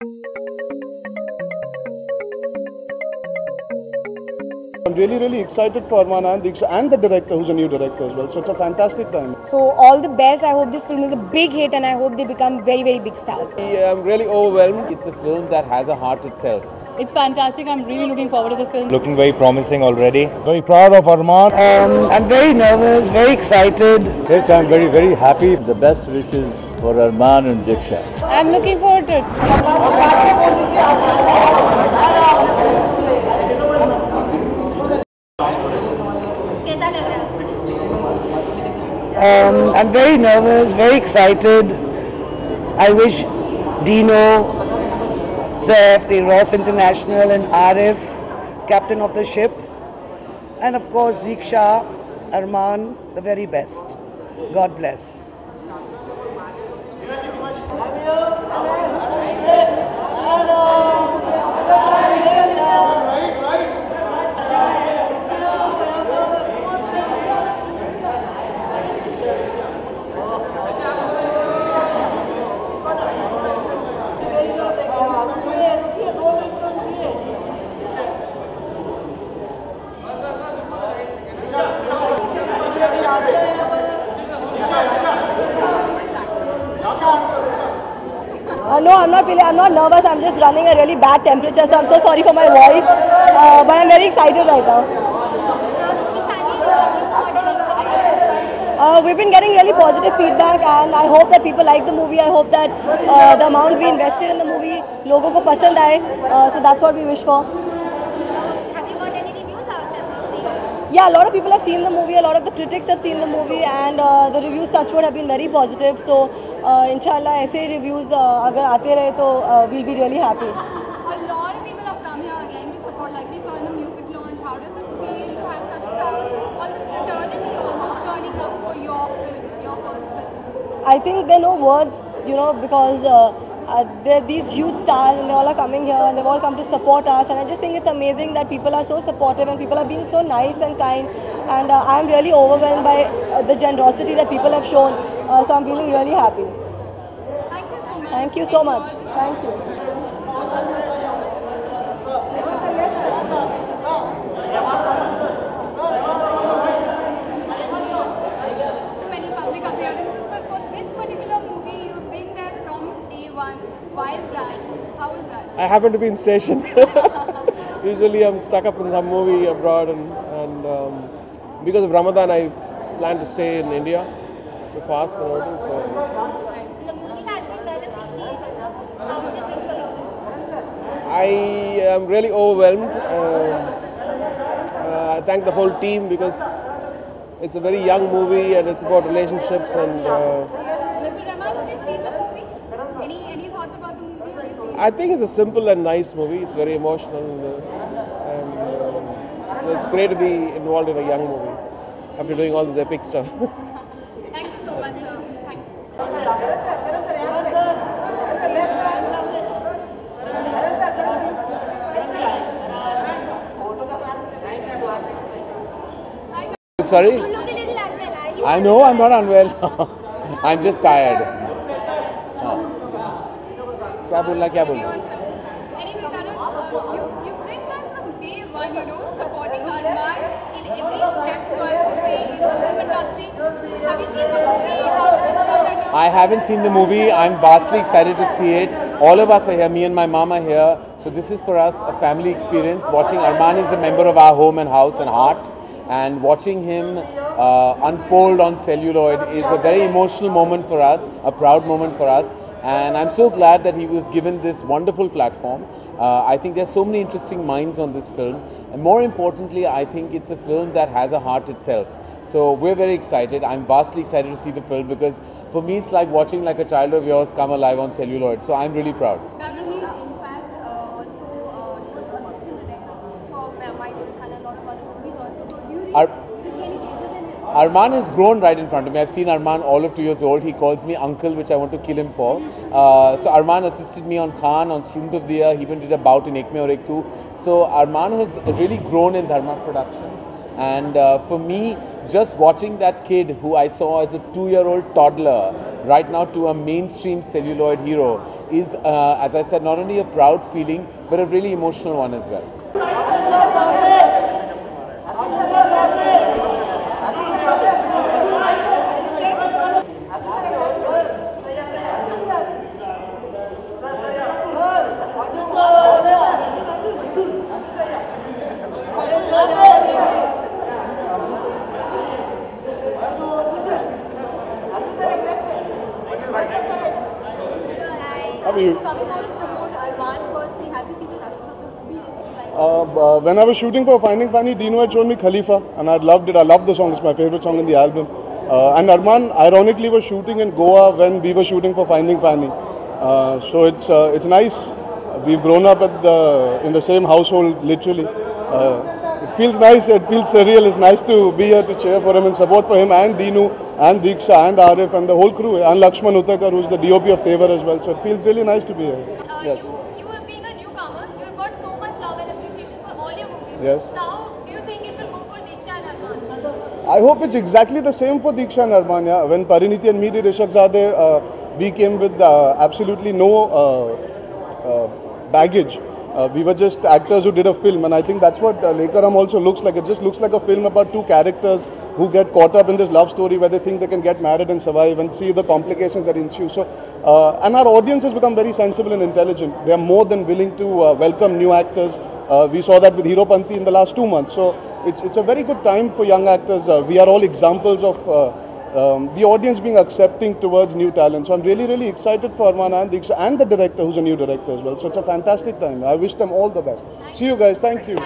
I'm really excited for Arman and Diksha and the director, who's a new director as well. So it's a fantastic time. So all the best. I hope this film is a big hit and I hope they become very big stars. I'm really overwhelmed. It's a film that has a heart itself. It's fantastic. I'm really looking forward to the film. Looking very promising already. Very proud of Arman. I'm very nervous, very excited. Yes, I'm very happy. The best wishes for Arman and Diksha. I'm looking forward to it. I'm very nervous, very excited. I wish Dino, Zef, the Ross International, and Arif, captain of the ship, and of course Diksha, Arman, the very best. God bless. No, I'm not nervous. I'm just running a really bad temperature, so I'm so sorry for my voice. But I'm very excited right now. We've been getting really positive feedback, and I hope that people like the movie. I hope that the amount we invested in the movie, logo ko pasand aaye. So that's what we wish for. Have you got any reviews out there? Yeah, a lot of people have seen the movie. A lot of the critics have seen the movie, and the reviews, touchwood, have been very positive. So, inshallah, ऐसे reviews अगर आते रहे तो we'll be really happy. A lot of people have come here again to support, like we saw in the music launch. How does it feel to have such a crowd? All the fraternity almost turning up for your film, your first film. I think there are no words, because there are these huge stars and they all are coming here and they've all come to support us, and I just think it's amazing that people are so supportive and people are being so nice and kind, and I'm really overwhelmed by the generosity that people have shown, so I'm feeling really happy. Thank you so much. Thank you so much. Thank you. Many public appearances, but for this particular movie, you've been there from day one. Why is that? How is that? I happen to be in station. Usually I'm stuck up in some movie abroad, and because of Ramadan I plan to stay in India to fast and everything. So The music has been well appreciated. How has it been for you? I am really overwhelmed. I thank the whole team because it's a very young movie and it's about relationships and. Mr. Rahman, have you seen the movie? Any thoughts about the movie? Have you seen it? I think it's a simple and nice movie. It's very emotional, and so it's great to be involved in a young movie after doing all this epic stuff. Thank you so much, sir. Thank you. Sorry? You look a little unwell. Are you? I know I'm not unwell. I'm just tired. क्या बोलना Anyway, Karan, you've been there from day one, supporting Arman in every step so as to say in the film industry. Have you seen the movie? How does it feel right now? I haven't seen the movie. I'm vastly excited to see it. All of us are here. Me and my mom are here. So this is for us a family experience. Watching Arman is a member of our home and house and heart. And watching him unfold on celluloid is a very emotional moment for us, a proud moment for us. And I'm so glad that he was given this wonderful platform. I think there's so many interesting minds on this film. And more importantly, I think it's a film that has a heart itself. So we're very excited. I'm vastly excited to see the film because for me it's like watching like a child of yours come alive on celluloid. So I'm really proud. Karan, in fact, also assistant director for My Name is Khan and a lot of other movies also. So do you see any changes in him? Arman has grown right in front of me. I've seen Arman all of 2 years old. He calls me uncle, which I want to kill him for. So Arman assisted me on Khan, on Student of the Year. He even did a bout in Ek Mein Aur Ek Tu. So Arman has really grown in Dharma Productions. And for me, just watching that kid who I saw as a 2-year-old toddler right now to a mainstream celluloid hero is, as I said, not only a proud feeling but a really emotional one as well. How are you? Coming out to support Arman firstly, have you seen the rest of the movie? When I was shooting for Finding Fanny, Dino had shown me Khalifa, and I loved it. I loved the song. It's my favorite song in the album. And Arman, ironically, was shooting in Goa when we were shooting for Finding Fanny. So it's nice. We've grown up in the same household, literally. It feels nice. It feels surreal. It's nice to be here to cheer for him and support for him and Dinu and Diksha and Arif and the whole crew, and Lakshman Utakar, who's the DOP of Tevar as well. So it feels really nice to be here. Yes. You being a newcomer, you have got so much love and appreciation for all your movies. Yes. So how do you think it will go for Diksha and Arman? I hope it's exactly the same for Diksha and Arman. Yeah. When Pariniti and me did Ishaq Zadeh, we came with absolutely no baggage. We were just actors who did a film, and I think that's what Lekaram also looks like. It just looks like a film about two characters who get caught up in this love story where they think they can get married and survive and see the complications that ensue. So, and our audience has become very sensible and intelligent. They are more than willing to welcome new actors. We saw that with Hero Panti in the last 2 months. So it's a very good time for young actors. We are all examples of the audience being accepting towards new talent. So I'm really, really excited for Arman and Diksha and the director, who's a new director as well. So it's a fantastic time. I wish them all the best. See you guys. Thank you.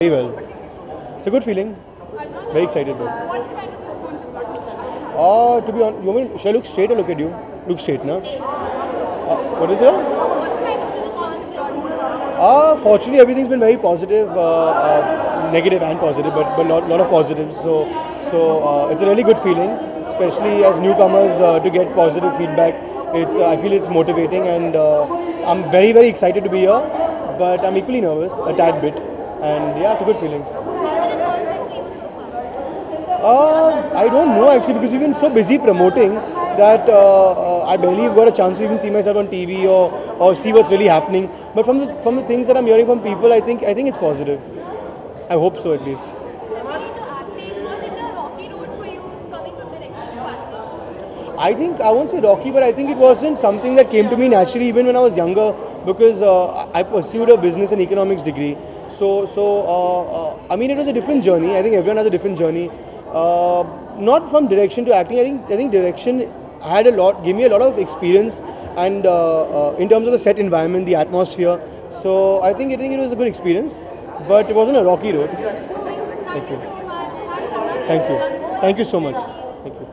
Very well. It's a good feeling. Very excited about it. What's the kind of response you got from them? To be honest, you mean, should I look straight or look at you? Look straight, no? What is there? What's the kind of response you got from them? Fortunately, everything's been very positive, negative and positive, but lot of positives. So it's a really good feeling, especially as newcomers to get positive feedback. I feel it's motivating, and I'm very, very excited to be here, but I'm equally nervous, a tad bit. And yeah, it's a good feeling. How's the response been for you so far? I don't know actually, because we've been so busy promoting that I barely got a chance to even see myself on TV or see what's really happening. But from the things that I'm hearing from people, I think it's positive. I hope so, at least. Coming into acting, was it a rocky road for you coming from direction to acting? I think, I won't say rocky, but I think it wasn't something that came to me naturally even when I was younger, because I pursued a business and economics degree. So I mean, it was a different journey. I think everyone has a different journey. Not from direction to acting. I think direction gave me a lot of experience, and in terms of the set environment, the atmosphere. So I think it was a good experience, but it wasn't a rocky road. Thank you. Thank you. Thank you so much. Thank you.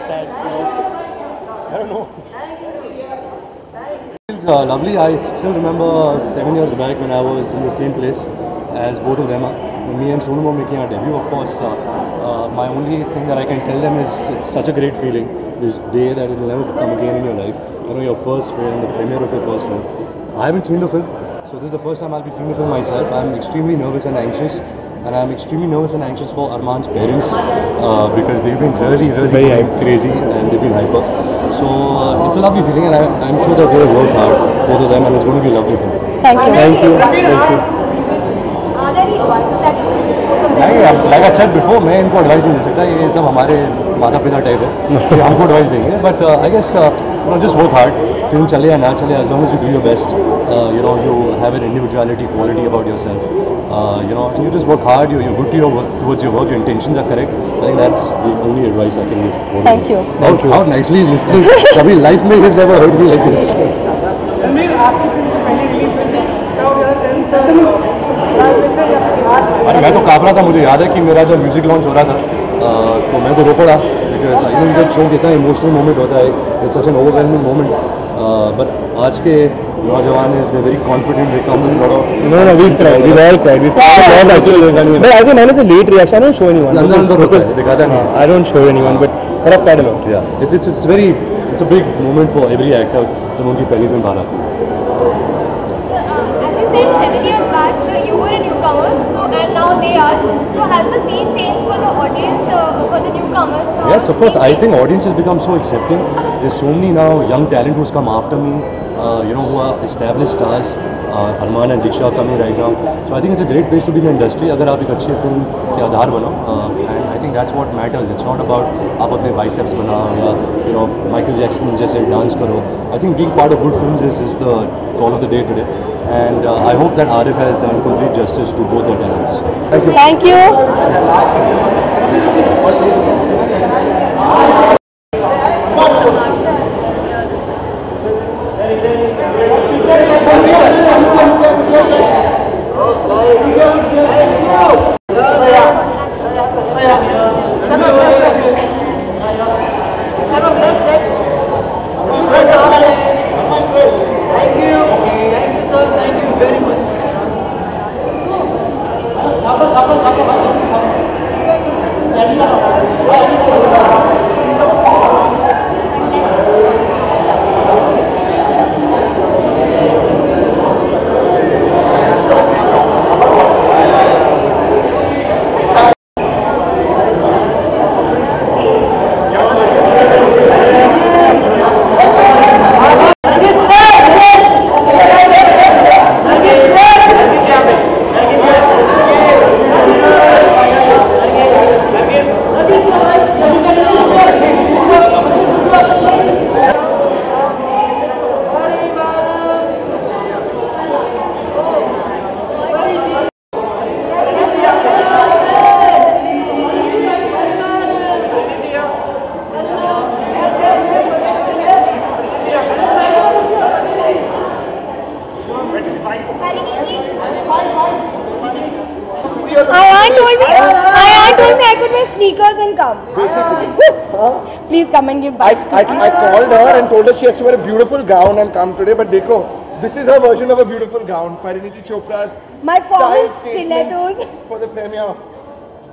sad. I don't know. It's lovely. I still remember 7 years back when I was in the same place as both of them. When me and Sonu were making our debut, of course, my only thing that I can tell them is it's such a great feeling. This day that it will never come again in your life. You know, your first film, the premiere of your first film. I haven't seen the film, so this is the first time I'll be seeing the film myself. I'm extremely nervous and anxious. And I'm extremely nervous and anxious for Arman's parents because they've been really very crazy and they've been hyper. So it's a lovely feeling, and I'm sure that they work hard, both of them, and it's going to be a lovely film. Thank you. Thank you. Thank you. Like I said before, मैं इनको advice नहीं दे सकता, ये सब हमारे माता पिता type है, ये हमको एडवाइस देंगे. But I guess just work hard. Film चले या ना चले, as long as you do your best, you have an individuality, quality about yourself. And you just work hard, you're good to your work, towards your work, your intentions are correct. I think that's the only advice I can give. Thank you. How nicely he's listening. Kabhi life mein he's never heard me like this. अरे मैं तो काँप रहा था. मुझे याद है कि मेरा जब म्यूजिक लॉन्च हो रहा था तो मैं तो रो पड़ा बिकॉज ये शो कितना इमोशनल मोमेंट होता है. It's such an overwhelming moment. But आज के नौजवान they're very confident, they come with a lot of... No, we've tried. We've all tried. We've tried actually. But I think mine is a late reaction. I don't show anyone. I don't show anyone, but I've tried a lot. Yeah, it's a big moment for every actor जब उनकी पहली film बाहर आती है. As you said, 7 years back, you were a newcomer, and now they are. So has the scene changed for the audience, for the newcomers? Yes, of course. I think audience has become so accepting. There's so many now young talent who's come after me, who are established stars. Arman and Diksha are coming right now. So I think it's a great place to be in the industry. अगर आप एक अच्छी film के आधार बनो, and I think that's what matters. It's not about आप अपने biceps बनाओ या Michael Jackson जैसे dance करो. I think being part of good films is the call of the day today. And I hope that Arif has done complete justice to both their talents. Thank you. Thank you. Ayan told me I could wear sneakers and come. Basically. Please come and give vibes. I called her and told her she has to wear a beautiful gown and come today, but dekho, this is her version of a beautiful gown. Parineeti Chopra's My formal style statement stilettos. for the premiere.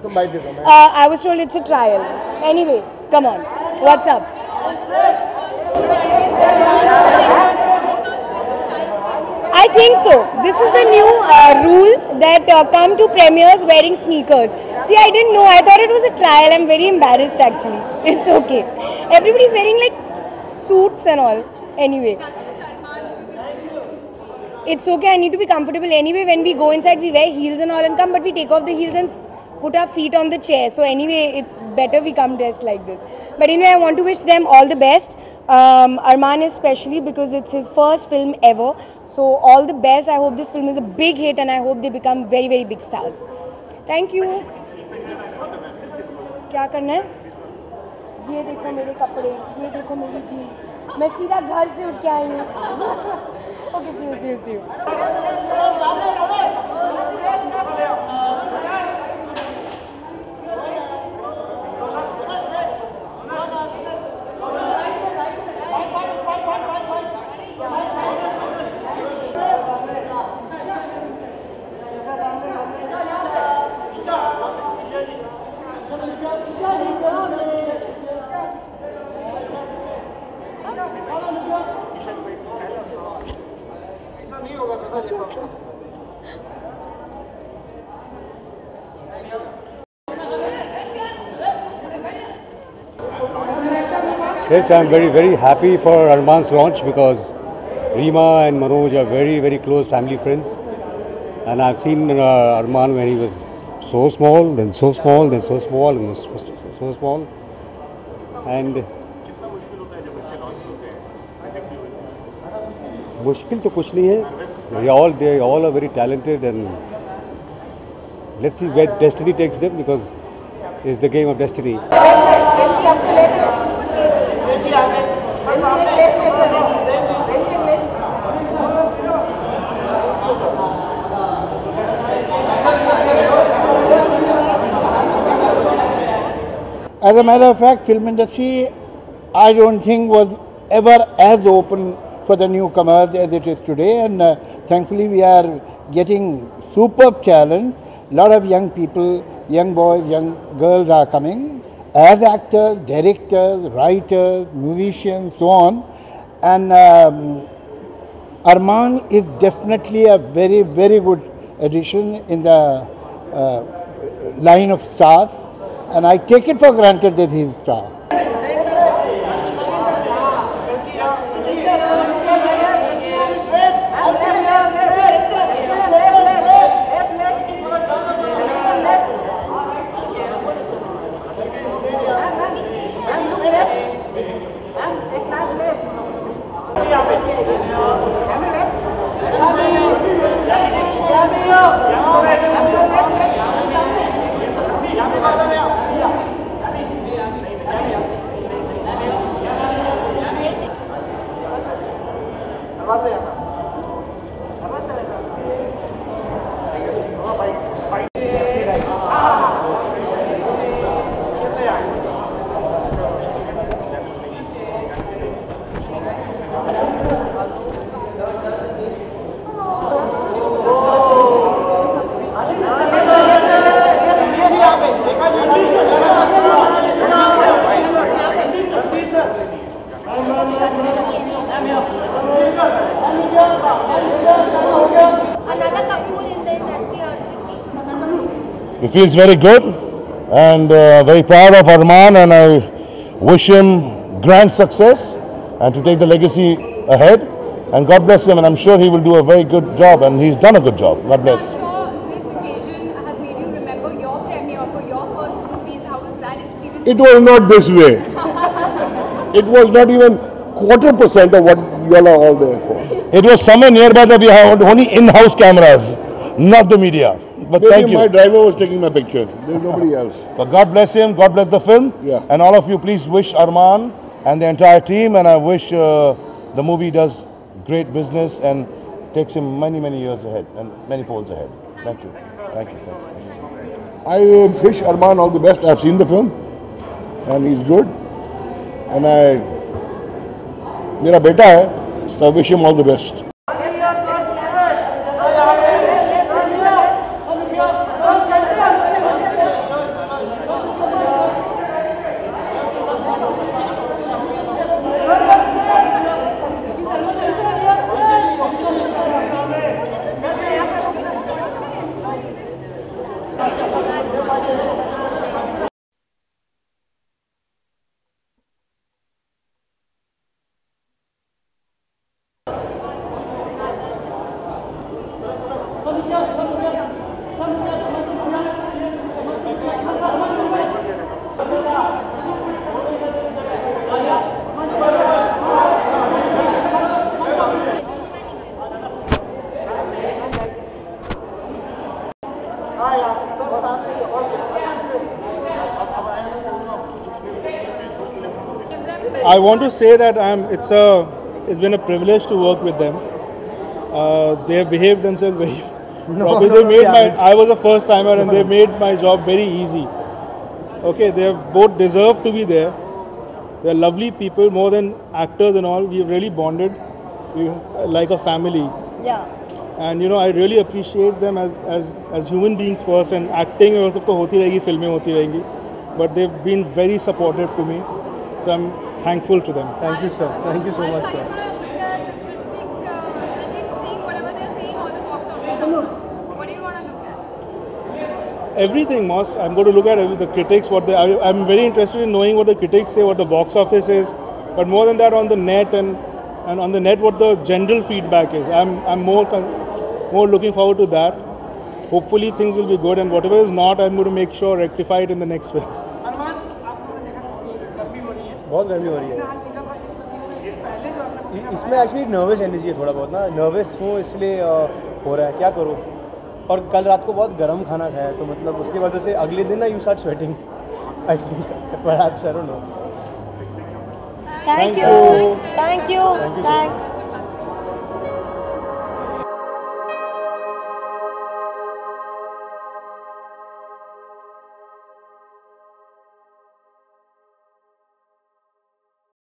Tum bite this one. I was told it's a trial. Anyway, come on. What's up? I think so. This is the new rule that come to premieres wearing sneakers. See, I didn't know. I thought it was a trial. I'm very embarrassed actually. It's okay. Everybody's wearing like suits and all. Anyway. It's okay. I need to be comfortable. Anyway, when we go inside, we wear heels and all and come, but we take off the heels and put our feet on the chair. So anyway, it's better we come dressed like this. But anyway, I want to wish them all the best. Arman especially because it's his first film ever. So all the best. I hope this film is a big hit and I hope they become very, very big stars. Thank you. क्या करना है? ये देखो मेरे कपड़े, ये देखो मेरी जीन्स. मैं सीधा घर से उठ के आई हूँ. Okay, see you. Yes, I'm very happy for Arman's launch because Reema and Manoj are very close family friends. And I've seen Arman when he was so small, then so small, then so small, and so small. And मुश्किल तो कुछ नहीं है. They all are very talented, and let's see where destiny takes them, because it's the game of destiny. As a matter of fact, film industry, I don't think was ever as open for the newcomers as it is today, and thankfully we are getting superb talent. A lot of young people, young boys, young girls are coming as actors, directors, writers, musicians, so on. And Arman is definitely a very good addition in the line of stars, and I take it for granted that he is a star. He feels very good and very proud of Arman, and I wish him grand success and to take the legacy ahead. And God bless him, and I'm sure he will do a very good job, and he's done a good job. God bless. I'm sure this occasion has made you remember your premiere for your first movies. How was that experience? It was not this way. It was not even 1/4% of what you all are all there for. It was somewhere nearby that we have only in-house cameras, not the media. But maybe thank you. My driver was taking my picture. There's nobody else. But God bless him. God bless the film. Yeah. And all of you, please wish Arman and the entire team. And I wish the movie does great business and takes him many years ahead and many folds ahead. Thank you. Thank you. I wish Arman all the best. I've seen the film, and he's good. And मेरा बेटा है, so I wish him all the best. I want to say that it's been a privilege to work with them. They have behaved themselves very. I was a first timer, and they made my job very easy. Okay, they have both deserved to be there. They are lovely people, more than actors and all. We have really bonded. We like a family. Yeah. And I really appreciate them as human beings first. And acting वो सब तो होती रहेगी, फिल्में होती रहेंगी. But they've been very supportive to me. So I'm thankful to them. Thank you, sir. Thank you so much, sir. Everything, Moss. I'm going to look at the critics. I'm very interested in knowing what the critics say, what the box office is, But more than that, on the net and on the net, what the general feedback is, I'm more looking forward to that. Hopefully things will be good, and whatever is not, I'm going to make sure rectify it in the next film. बहुत गर्मी हो रही है इसमें actually nervous energy है थोड़ा बहुत ना नर्वस हूँ इसलिए हो रहा है क्या करूँ और कल रात को बहुत गर्म खाना खाया तो मतलब उसकी वजह से अगले दिन ना you start sweating I think perhaps I don't know Thank you. Thank you. Thanks.